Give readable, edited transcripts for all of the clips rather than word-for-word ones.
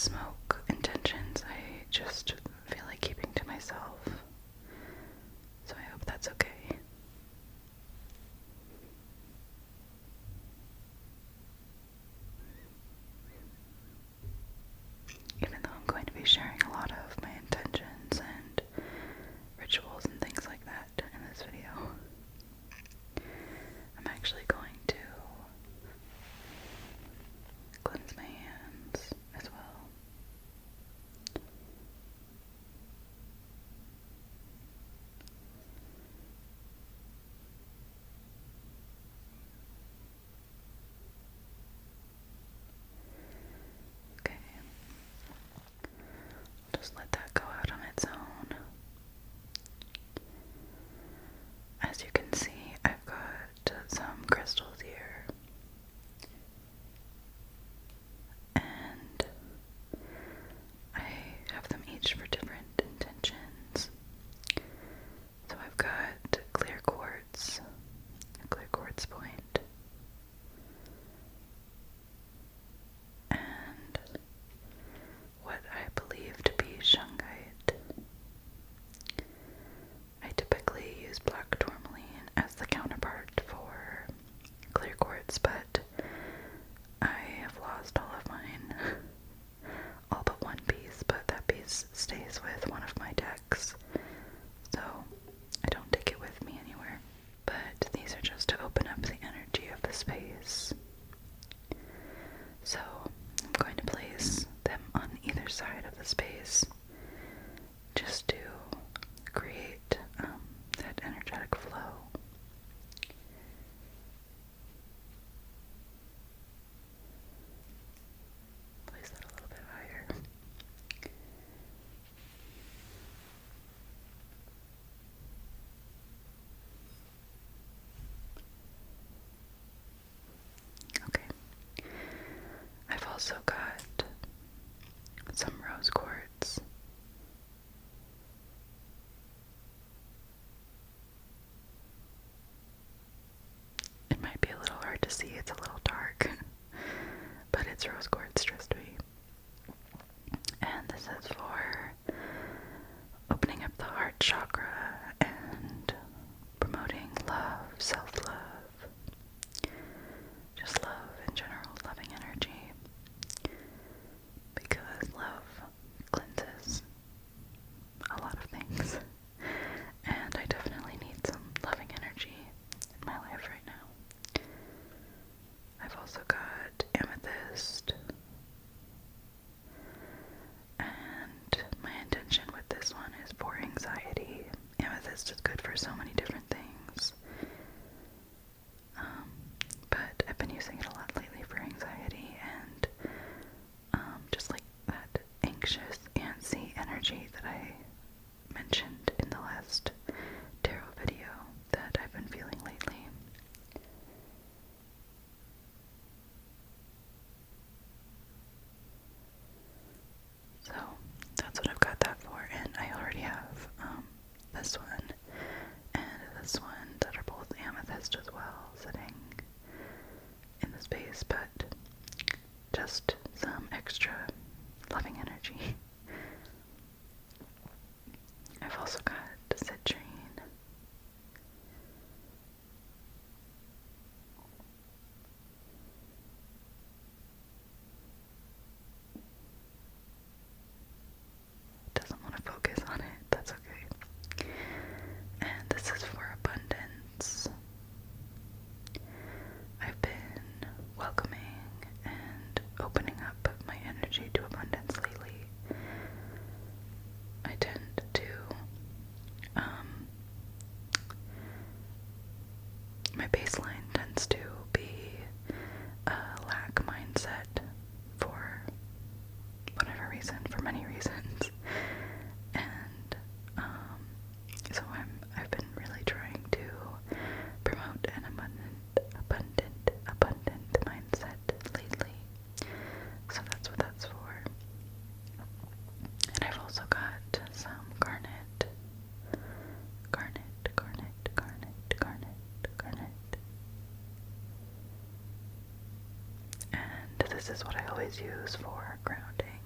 smoke intentions I just feel like keeping to myself. So I hope that's okay. Even though I'm going to be sharing a lot of my intentions and rituals and things like that in this video, I'm actually going to cleanse my hands as well. Okay, I'll just let that go out on its own. As you can see, I've got some crystals here, and I have them each for different intentions. So I've got clear quartz, a clear quartz point, and what I believe to be shungite. I typically use black tourmaline as the counterpart for clear quartz, but I have lost all of mine. All but one piece, but that piece stays with one of my decks, so I don't take it with me anywhere. But these are just to open up the energy of the space. So I'm going to place them on either side of the space just to create that energetic flow. Place that a little bit higher. Okay. I've also got some rose quartz. It might be a little hard to see, it's a little dark, but it's rose quartz, trust me. And this is for opening up the heart chakra and promoting love, self-love, just love in general, loving energy, because love cleanses a lot of things, and I definitely need some loving energy in my life right now. I've also got amethyst, and my intention with this one is for anxiety. Amethyst is good for so many different things, but I've been using it a lot lately for anxiety and just like that anxious, antsy energy that I mentioned in the last tarot video that I've been feeling lately. So that's what I've got that for, and I already have this one and this one that are both amethyst as well, sitting in the space, but just some extra loving energy. I've also got citrine. Doesn't want to focus on it, that's okay. And this is for abundance. I've been welcoming and opening up my energy to abundance lately. I tend to my baseline tends to be a lack mindset for whatever reason, for many reasons, and so I've been really trying to promote an abundant mindset lately. So that's what that's for. And I've also got some garnet. And this is what I always use for grounding.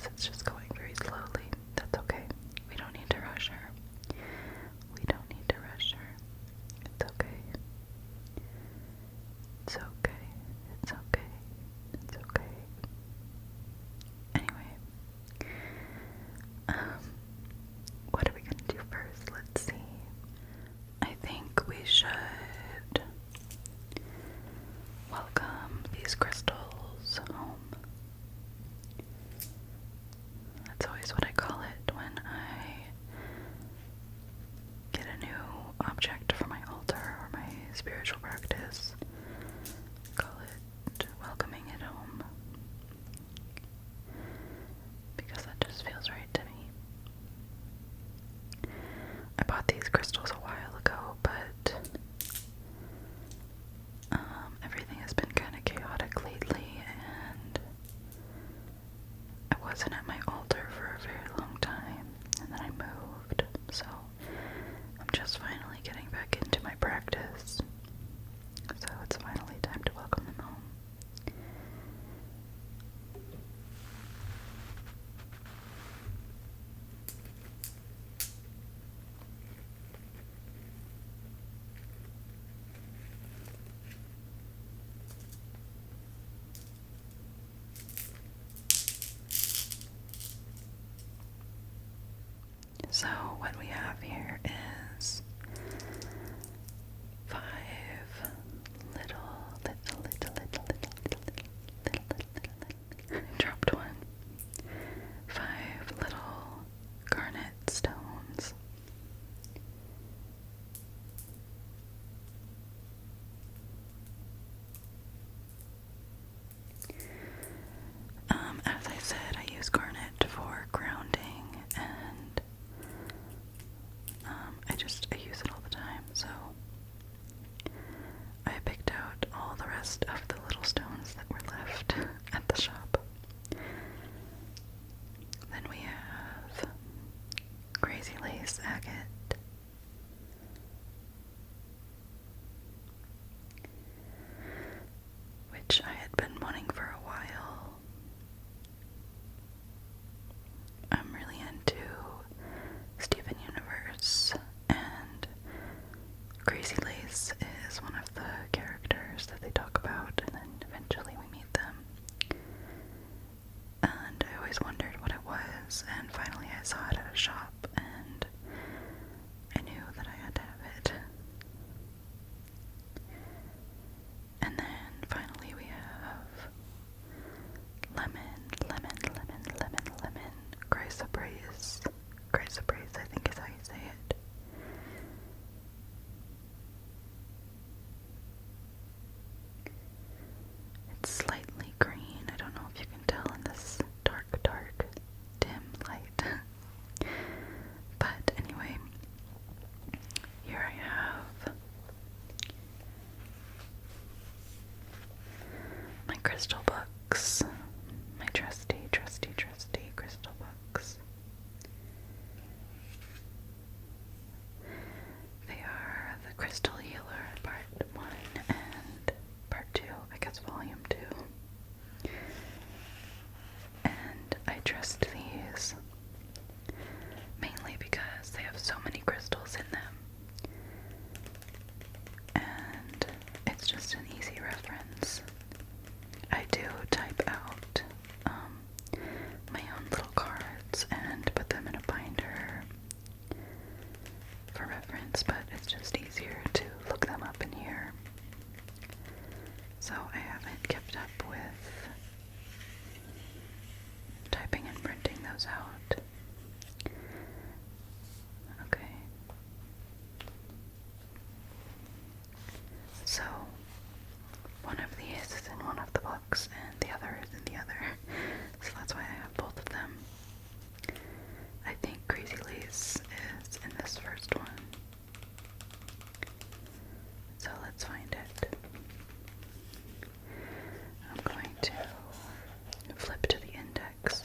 is it's just going very slowly. That's okay. We don't need to rush her. We don't need to rush her. It's okay. It's okay. It's okay. It's okay. Anyway, what are we gonna do first? Let's see. I think we should welcome these crystals home. That's always what I call it when I get a new object for my altar or my spiritual practice. Call it welcoming it home. Because that just feels right to me. I bought these crystals a while ago, but everything has been kind of chaotic lately, and I wasn't at my altar for a very long time, and then I moved, so I'm just finally getting back into my practice. So it's finally time to welcome them home. So what we have here is 5 dropped one. 5 little garnet stones. As I said, I use garnet for grounding, and I use it all the time, so I picked out all the rest of the little stones that were left at the shop. Then we have crazy lace agate, which I had been wanting for a while. I'm really into Steven Universe, and Crazy Lace is one of the characters that they talk about, and then eventually we meet them. And I always wondered what it was, and finally I saw it at a shop, and I knew that I had to have it. And then finally we have lemon, chrysoprase. Chrysoprase, I think is how you say it. It's slightly green. I don't know if you can tell in this dark, dim light. But anyway, here I have my crystal books. My trusty crystal books. They are the Crystal Healer Part 1 and Part 2, I guess Volume 2. And I trust these mainly because they have so many crystals in them. And it's just an easy reference. I do type out my own little cards and put them in a binder for reference, but it's just easier to look them up in here. So I haven't kept up with typing and printing those out. Okay. So one of these is in one of the books and the other is in the other. So that's why I have both of them. I think Crazy Lace is in this first one. So let's find it. I'm going to flip to the index.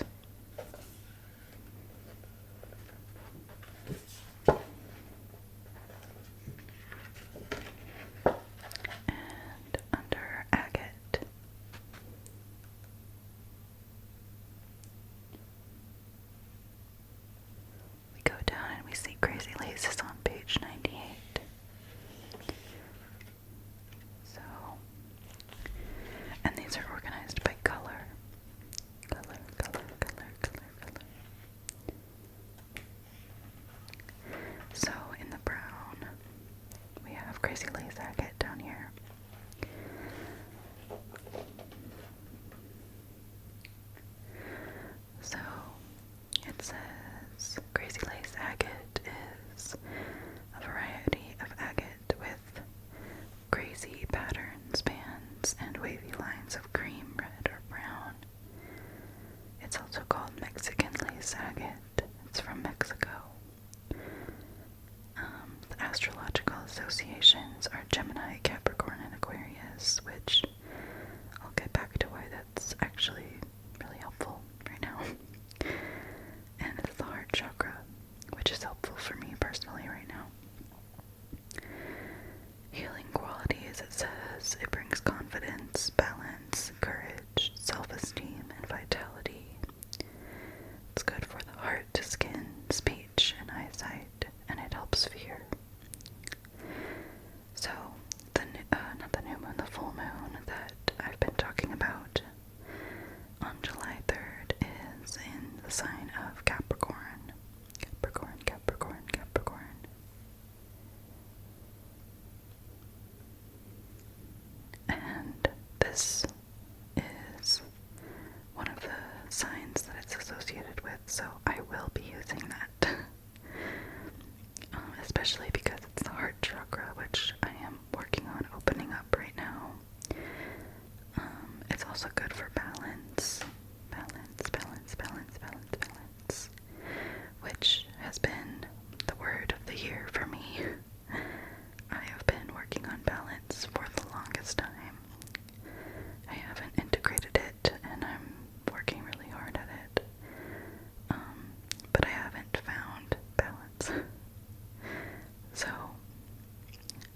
It's also called Mexican lace agate. It's from Mexico. The astrological associations are Gemini, Capricorn, and Aquarius, which I'll get back to why that's actually really helpful right now. And it's the heart chakra, which is helpful for me personally right now. Healing qualities, it says, it brings confidence, balance, courage, self-esteem, and vitality. It's good for the heart, skin, speech, and eyesight, and it helps fear. So, not the new moon, the full moon that I've been talking about on July 3rd is in the sign of Capricorn. Capricorn, Capricorn, Capricorn. And this is one of the signs that it's associated with, so I will be using that. Especially because it's the heart chakra, which I am working on opening up right now. It's also good for balance. Balance, which has been the word of the year for me. I have been working on balance for the longest time. I haven't integrated it, and I'm working really hard at it. But I haven't found balance. So,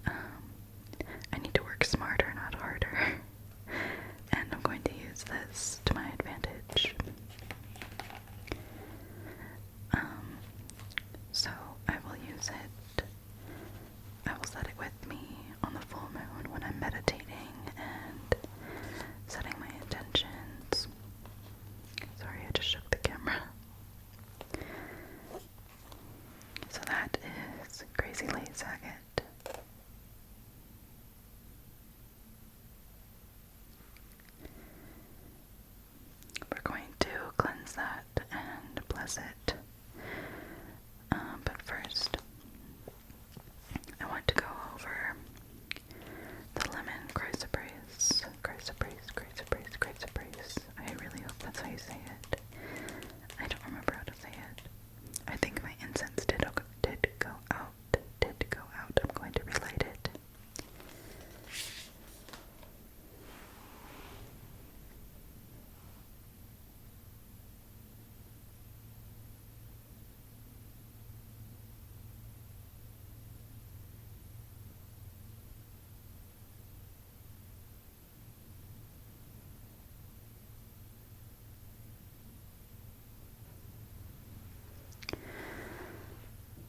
I need to work smarter, not harder. And I'm going to use this to my advantage. So I will use it. I will set it with me on the full moon when I'm meditating and setting my intentions. Sorry, I just shook the camera. So that is Crazy Lace Agate. We're going to cleanse that and bless it. But first, I want to go over the lemon chrysoprase. Chrysoprase. I really hope that's how you say it. I don't remember how to say it. I think my incense did go out. I'm going to relight it.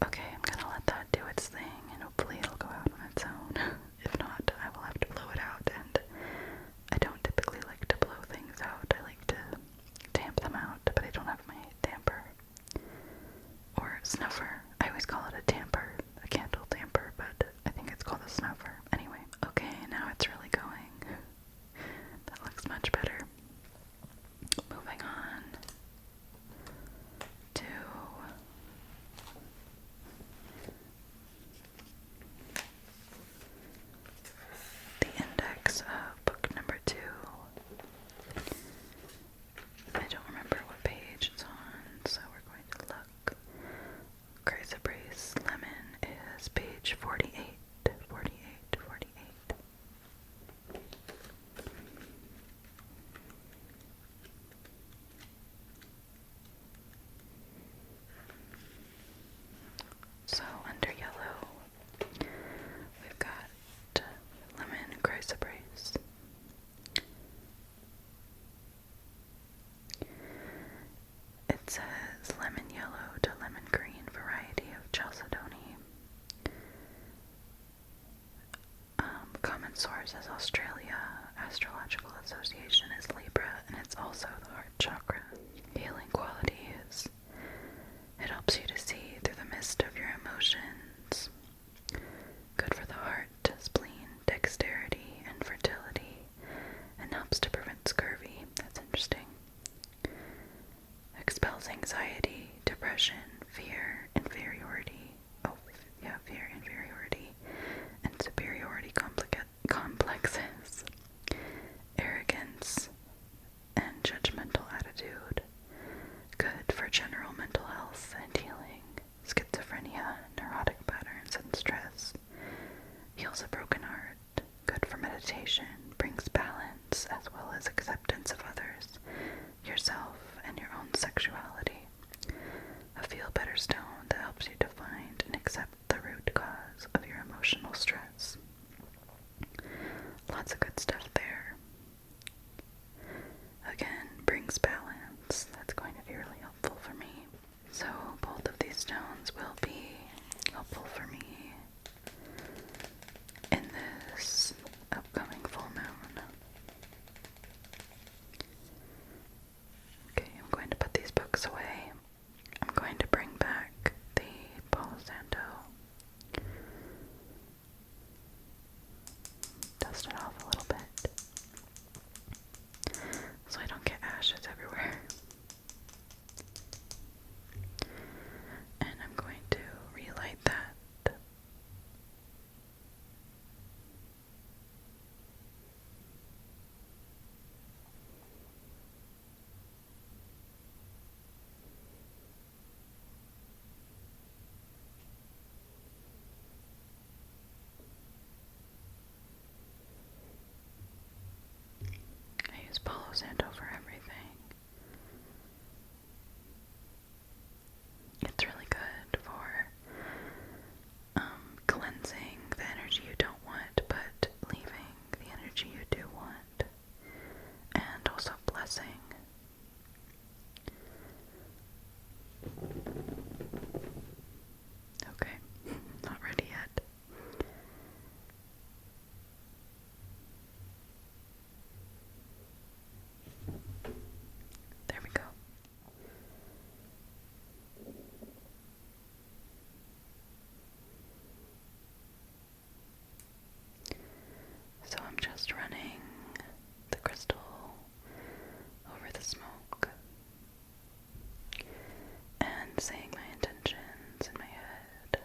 Okay, I'm gonna let that do its thing, and hopefully it'll go out on its own. If not, I will have to blow it out, and I don't typically like to blow things out. I like to damp them out, but I don't have my damper. Or snuffer. I always call it a damper, a candle damper, but I think it's called a snuffer. Anyway, okay, now it's really going. That looks much better. Moving on to the index of book number 2. I don't remember what page it's on, so we're going to look. Chrysoprase lemon is page 48. So under yellow, we've got lemon chrysoprase. It says lemon yellow to lemon green variety of chalcedony. Common source is Australia. Astrological association is Libra, and it's also the heart chakra. Healing qualities. It helps you to see through the mist of your emotions. Good for the heart, spleen, dexterity, and fertility, and helps to prevent scurvy. That's interesting. Expels anxiety, depression, fear, inferiority. Fear, inferiority, and superiority complexes, arrogance, and judgmental attitude. meditation brings balance as well as acceptance of others, yourself, and your own sexuality. A feel-better stone that helps you to find and accept the root cause of your emotional stress. Lots of good stuff there. Again, brings balance. That's going to be really helpful for me. So both of these stones will be helpful for me in this upcoming full moon. Okay, I'm going to put these books away. I'm going to bring back the Palo Santo. Dust it off a little bit so I don't get ashes everywhere. And I'm going to relight that. I use Palo Santo for everything. It's really good for cleansing the energy you don't want, but leaving the energy you do want, and also blessing. Okay, not ready yet. There we go. So I'm just running the crystal over the smoke and saying my intentions in my head.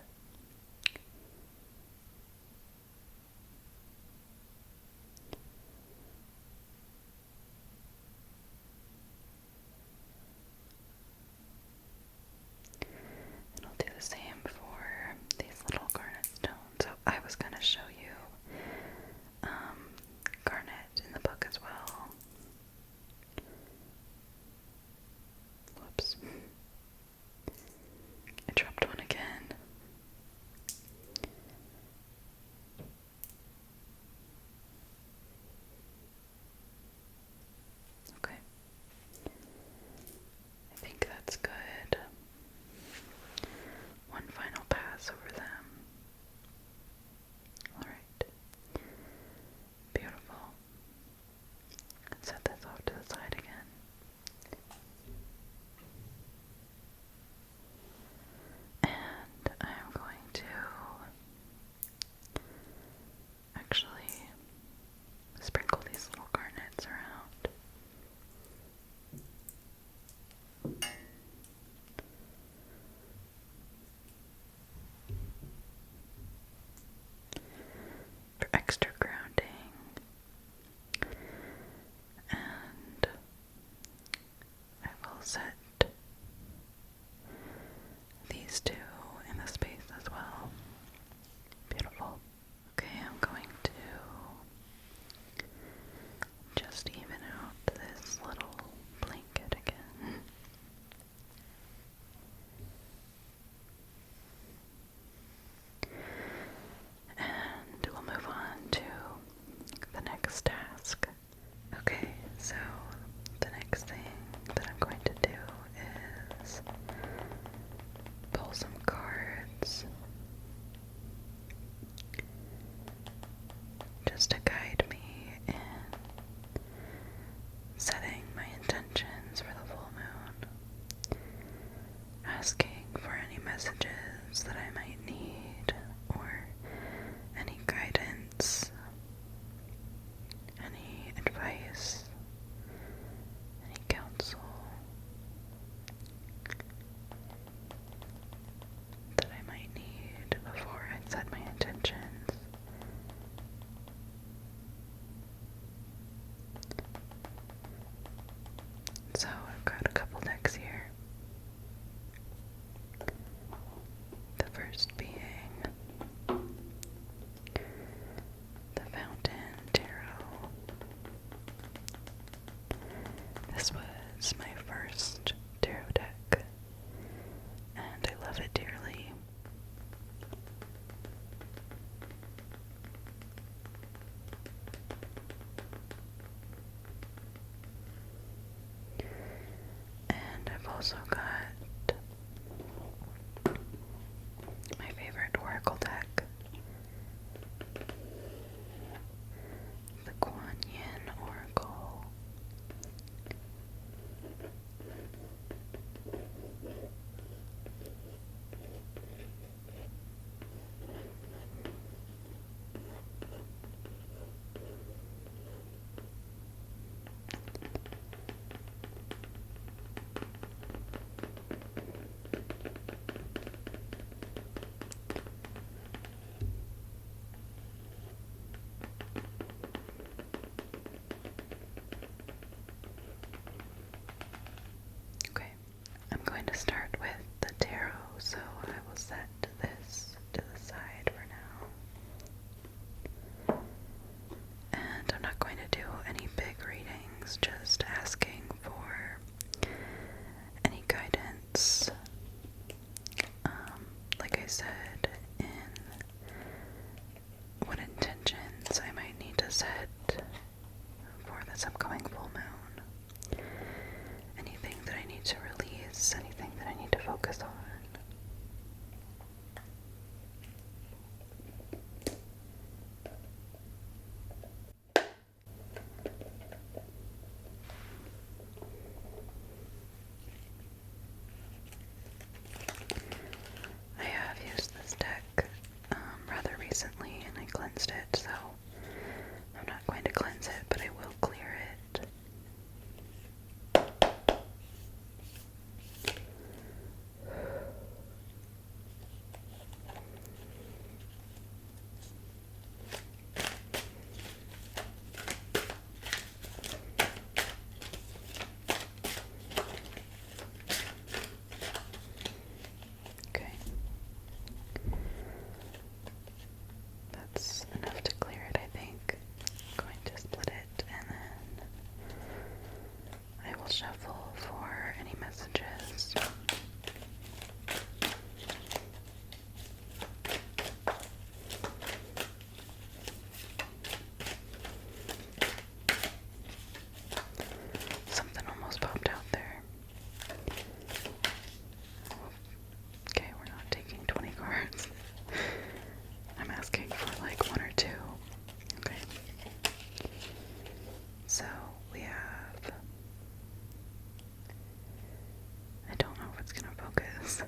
And I'll do the same for these little garnet stones. So I was going to show you garnet in the book as well. Whoops. I dropped one again. Okay. I think that's good. One final pass over them. Alright. Beautiful. Let's set this off to the side again. And I'm going to actually sprinkle these little garnets around. For extra grounding. And I will set these two in the space as well. Beautiful. Okay, I'm going to just even out this little blanket again. And we'll move on to the next task. Okay, so the next thing that I'm going to do also got my favorite oracle deck, the Kuan Yin Oracle. Okay, I'm going to start with the tarot, so I will set this to the side for now. And I'm not going to do any big readings, just asking for any guidance. Like I said, in what intentions I might need to set for this upcoming full moon. Anything that I need to release, anything that I need to focus on. I have used this deck rather recently and I cleansed it, so I'm not going to cleanse it, but I will clear it. Okay. That's enough to clear it, I think. I'm going to split it and then I will shuffle for any messages. Something almost popped out there. Okay, we're not taking 20 cards. I'm asking for like one or two. Okay. So we have, I don't know if it's gonna focus.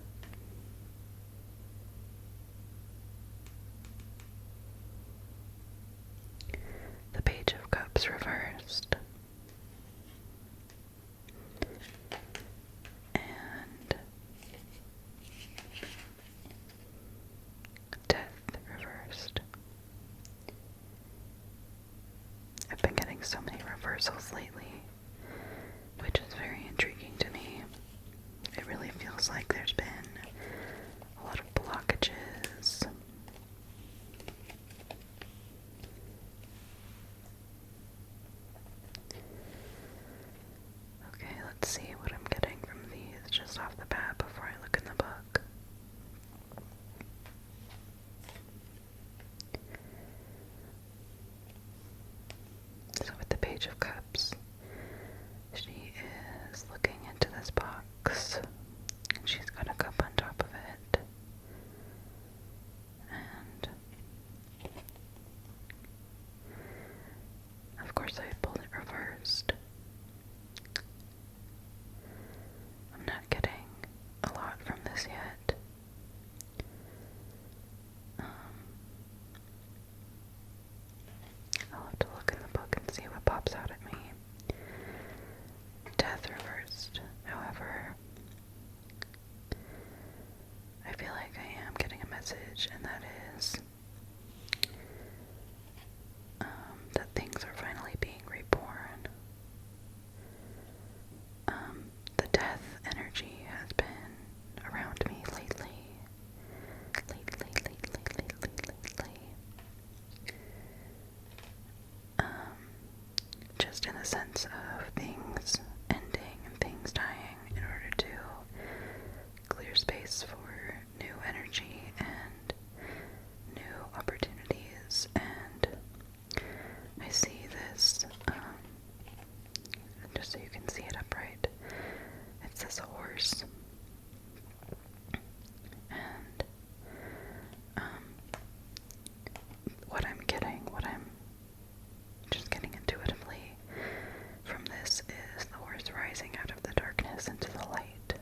The Page of Cups reversed. And Death reversed. I've been getting so many reversals lately, which is very intriguing to me. It really feels like there's been a lot of blockages. Okay, let's see what I'm getting from these just off the bat before I look in the book. So with the Page of Cups, she is looking into this box, and she's got a cup on top of it. And of course I pulled it reversed. I'm not getting a lot from this yet. I'll have to look in the book and see what pops out at me. Death reversed. However, I feel like I am getting a message, and that is that things are finally being reborn. The death energy has been around me lately. Just in the sense of things ending and things dying in order to clear space for new energy and reverse. And what I'm just getting intuitively from this is the horse rising out of the darkness into the light.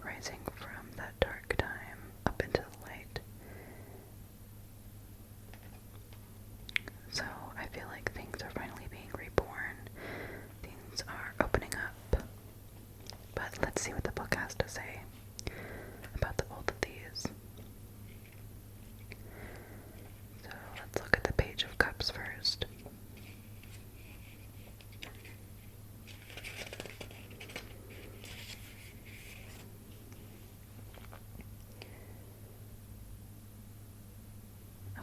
Rising from that dark time up into the light. So I feel like things are finally being reborn. Things are opening up. But let's see what the book has to say about the both of these. So let's look at the Page of Cups first.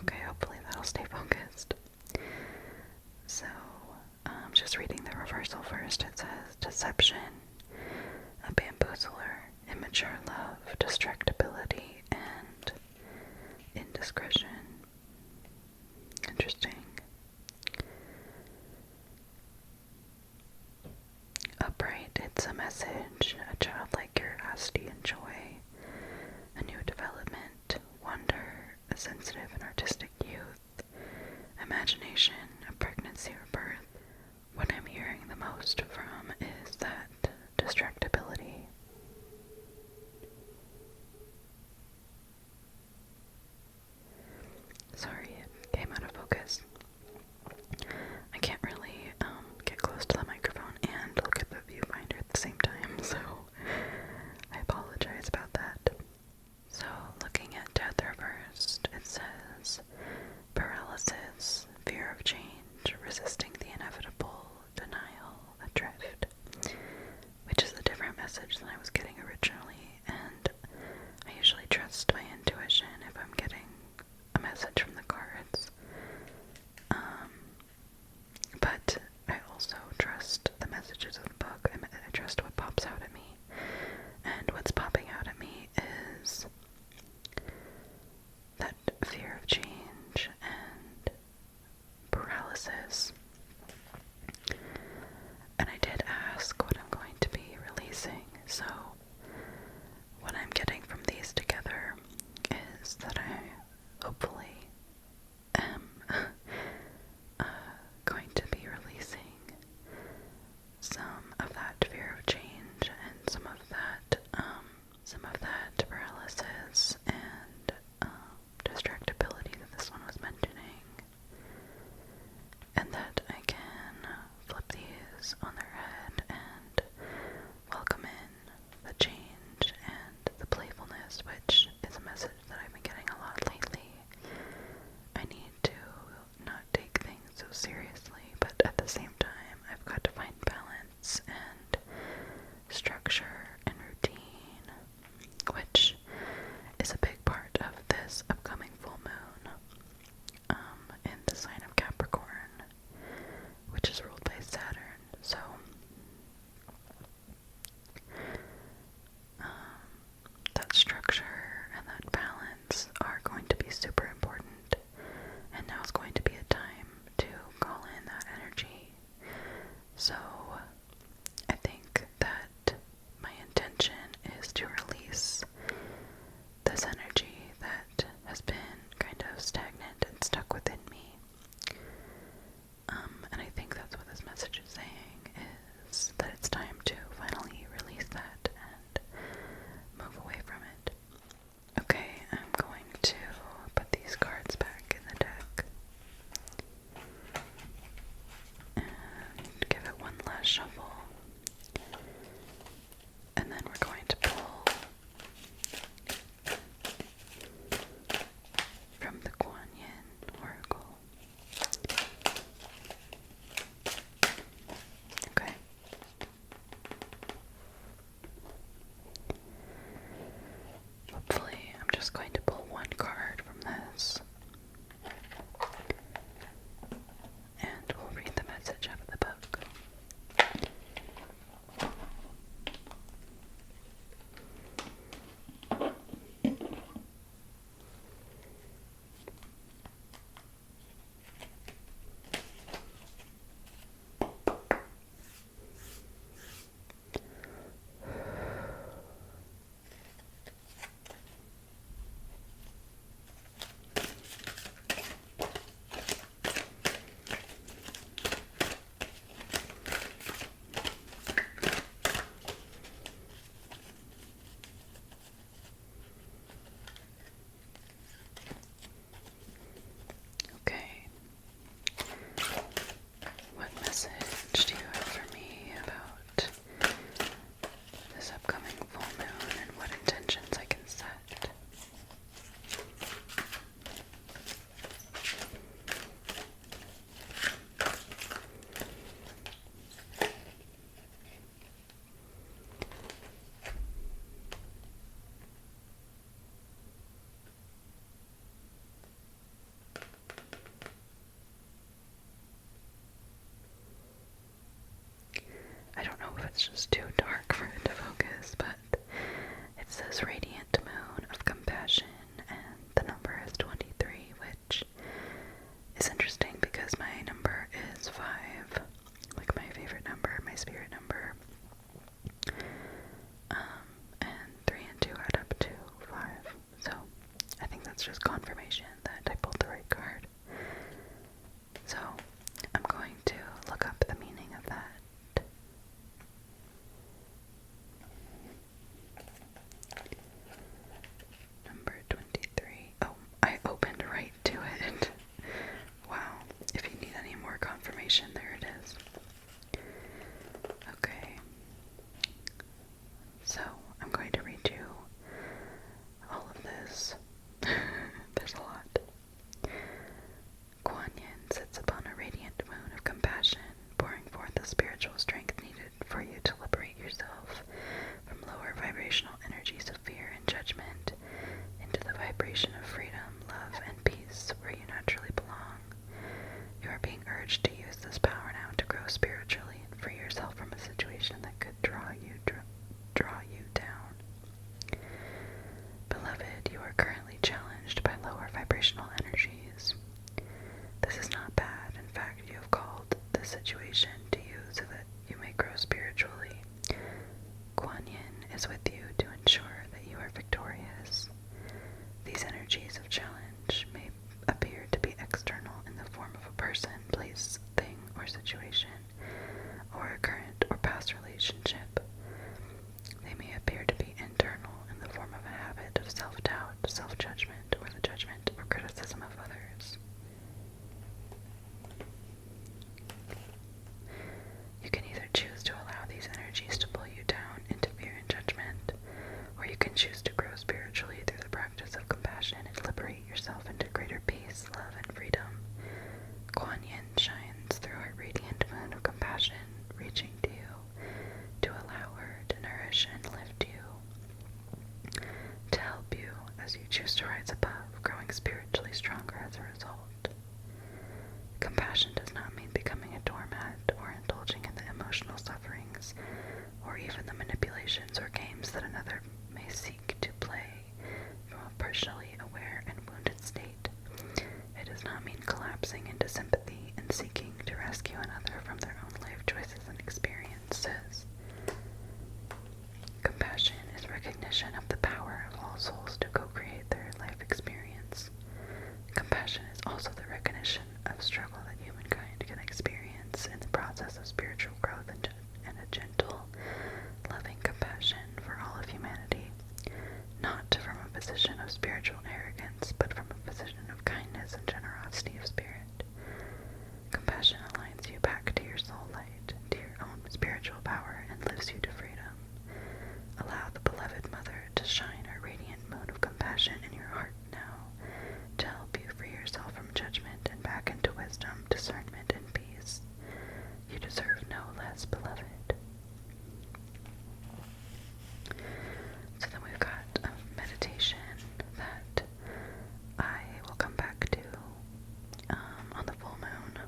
Okay, hopefully that'll stay focused. So, just reading the reversal first, it says deception, a bamboozler, immature love, distractibility, and indiscretion. Interesting. Upright, it's a message, a childlike curiosity and joy, a new development, wonder, a sensitive and artistic youth, imagination, a pregnancy or birth. What I'm hearing the most from is that distractibility. Sorry, it came out of focus. I can't really get close to the microphone and look at the viewfinder at the same time, so I apologize about that. So, looking at death reversed, it says paralysis, fear of change, resisting the inevitable, denial, adrift, which is a different message than I was getting originally, and I usually trust my intuition if I'm getting a message from the cards. But I also trust the messages of the book. I trust what pops out at me. And what's popping out at me is that fear of change and paralysis. And I did ask what I'm going to be releasing, so what I'm getting from these together is that I hopefully am going to be releasing some of that fear of change and some of that paralysis and distractibility that this one was mentioning, and that I can flip these on their head and welcome in the change and the playfulness, which is a message that I've been getting a lot lately. I need to not take things so seriously, but at the same time, I've got to find balance and structure and routine, which is a big part of this upcoming full moon in the sign of Capricorn, which is ruled by Saturn. So that structure and that balance are going to be super important, and now is going to be a time to call in that energy. So I think that my intention is to release this energy that has been kind of stagnant and stuck within me. And I think that's what this message is saying, is that it's time to finally release that and move away from it. Okay, I'm going to put these cards back in the deck and give it one last shuffle. And then we're going to pull from the Kuan Yin Oracle. Okay. Hopefully, I'm just going to pull one card from this. And we'll read the message out of the book. it's just too dark for it to focus, but it says radiant moon of compassion, and the number is 23, which is interesting because my number is 5, like my favorite number, my spirit number. And 3 and 2 add up to 5. So I think that's just confirmation that I pulled the right card. So I'm going to look up the meaning of that. Number 23. Oh, I opened right to it. Wow. If you need any more confirmation, there it is. Okay. So I'm going to read you all of this. There's a lot. Kuan Yin sits upon a radiant moon of compassion, pouring forth the spiritual strength needed for you to liberate yourself from lower vibrational energies of fear and judgment into the vibration of freedom, love, and peace where you naturally belong. You are being urged to use this power now to grow spiritually and free yourself from a situation that could draw you down. Beloved, you are currently challenged by lower vibrational energies. This is not bad. In fact, you have called this situation to you so that you may grow spiritually. Kuan Yin is with you to ensure that you are victorious. These energies of challenge may appear to be external in the form of a person, place, thing, or situation, or a current or past relationship. They may appear to be internal in the form of a habit of self-doubt, self-judgment, or the judgment or criticism of others. You can either choose to allow these energies to pull you down into fear and judgment, or you can choose to grow spiritually through the practice of compassion and liberate yourself into greater peace, love, and freedom. Kuan Yin shines through her radiant moon of compassion, reaching to you, to allow her to nourish and lift you, to help you as you choose to rise above, growing spiritually stronger as a result. Compassion does not mean becoming a doormat or indulging in the emotional sufferings or even the manipulations or games that another may seek to play from a partially aware and wounded state. It does not mean collapsing into sympathy and seeking to rescue another from their own life choices and experiences. Compassion is recognition of the power of all souls to co-create their life experience. Compassion is also the recognition of struggle that humankind can experience in the process of spiritual growth and a gentle, loving compassion for all of humanity, not from a position of spiritual arrogance, but from a position of kindness and generosity of spirit. Compassion aligns you back to your soul light, to your own spiritual power, and lifts you to freedom. Allow the beloved Mother to shine her radiant moon of compassion in your heart now, to help you free yourself from judgment and back into wisdom, discernment, and peace. You deserve no less, beloved. So then we've got a meditation that I will come back to on the full moon,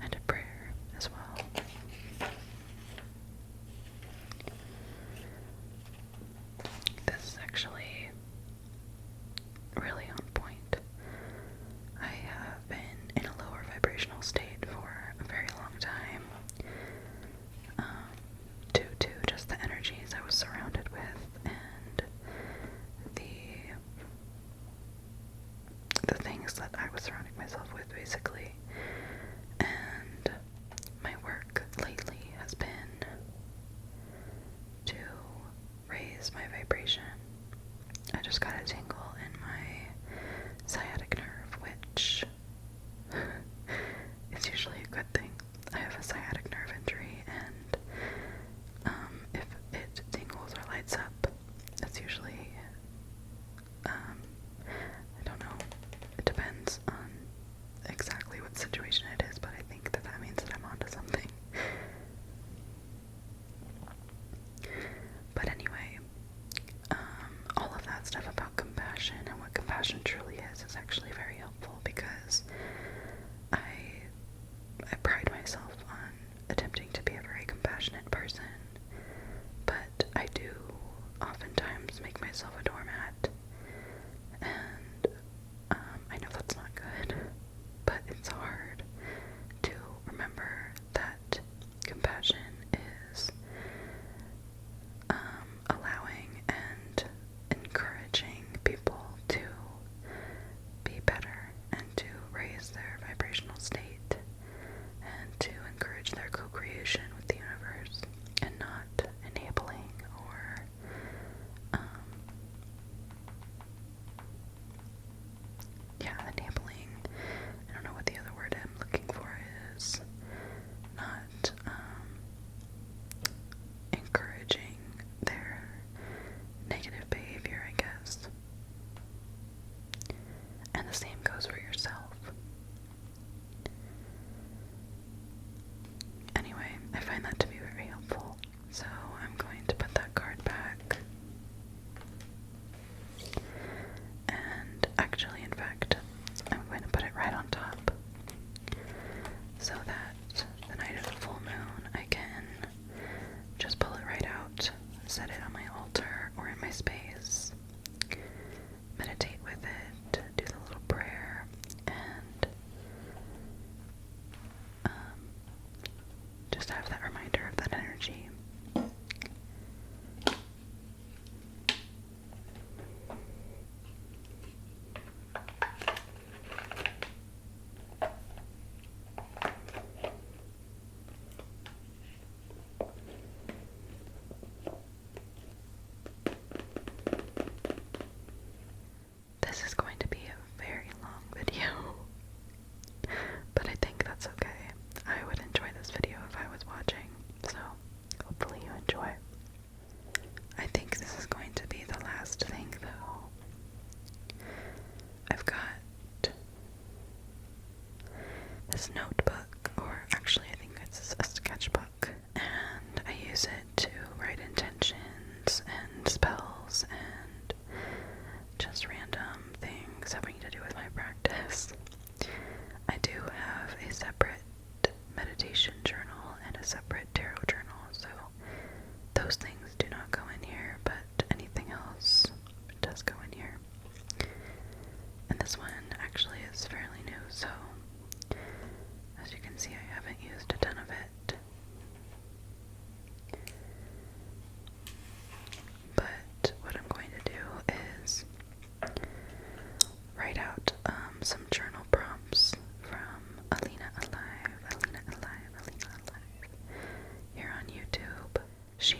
and a prayer as well. energy. This is going to be a very long video, but I think that's okay. I would enjoy this video if I was watching, so hopefully you enjoy. I think this is going to be the last thing though. I've got this notebook, or actually I think it's a sketchbook, and I use it to write intentions and spells and just random things having to do with my practice. I do have a separate meditation journal and a separate tarot journal, so those things do not go in here, but anything else does go in here. And this one actually is fairly new, so as you can see, I haven't used a ton of it. But what I'm going to do is write out some journal prompts from Alina Alive here on YouTube. She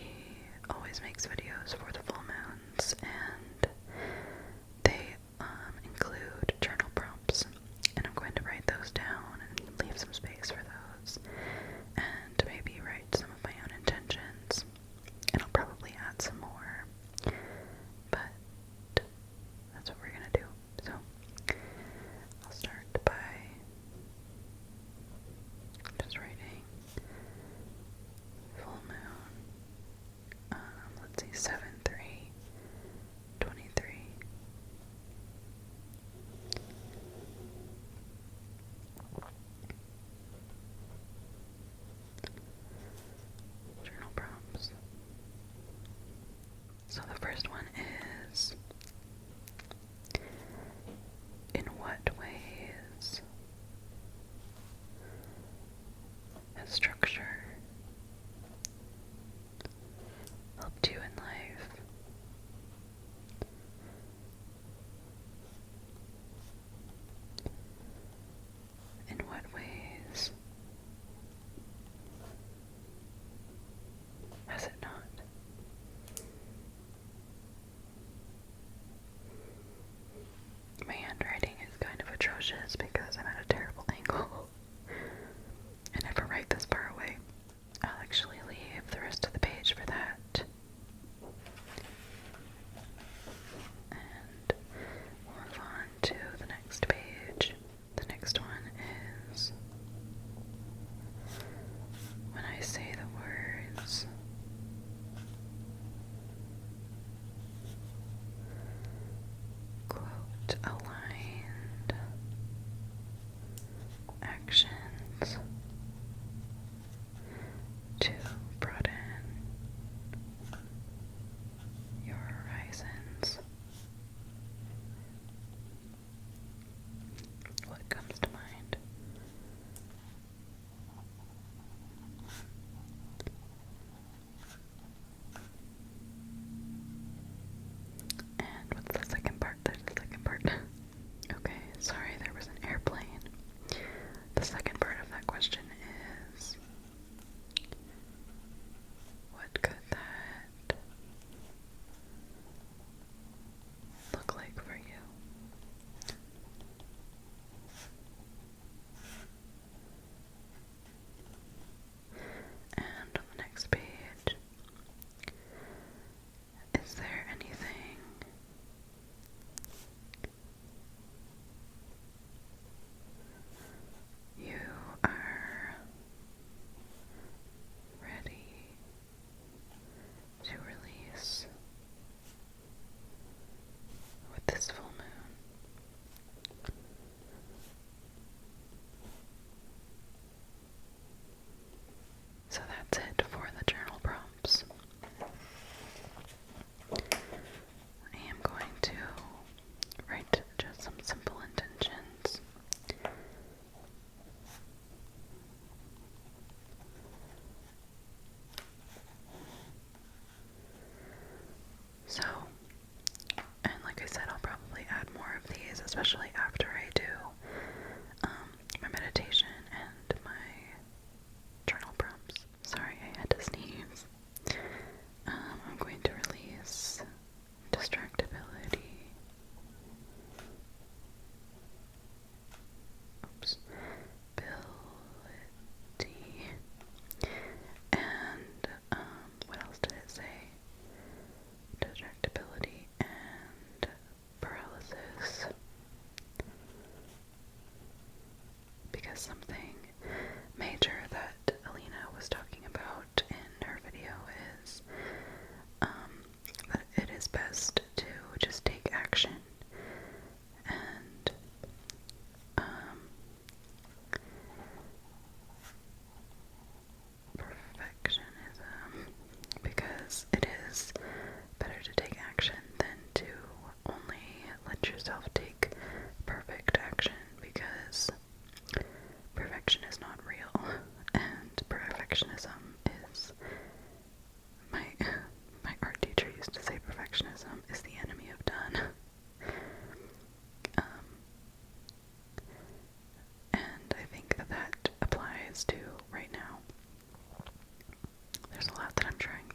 especially after I do my meditation and my journal prompts. Sorry, I had to sneeze. I'm going to release distractibility. Oops. Ability. And, what else did it say? Distractibility and paralysis. Because something major that Alina was talking about in her video is that it is best to just take action and perfectionism, because it is better to take action than to only let yourself take perfect action, because perfection is not real, and perfectionism is my art teacher used to say perfectionism is the enemy of done. And I think that applies to right now. There's a lot that I'm trying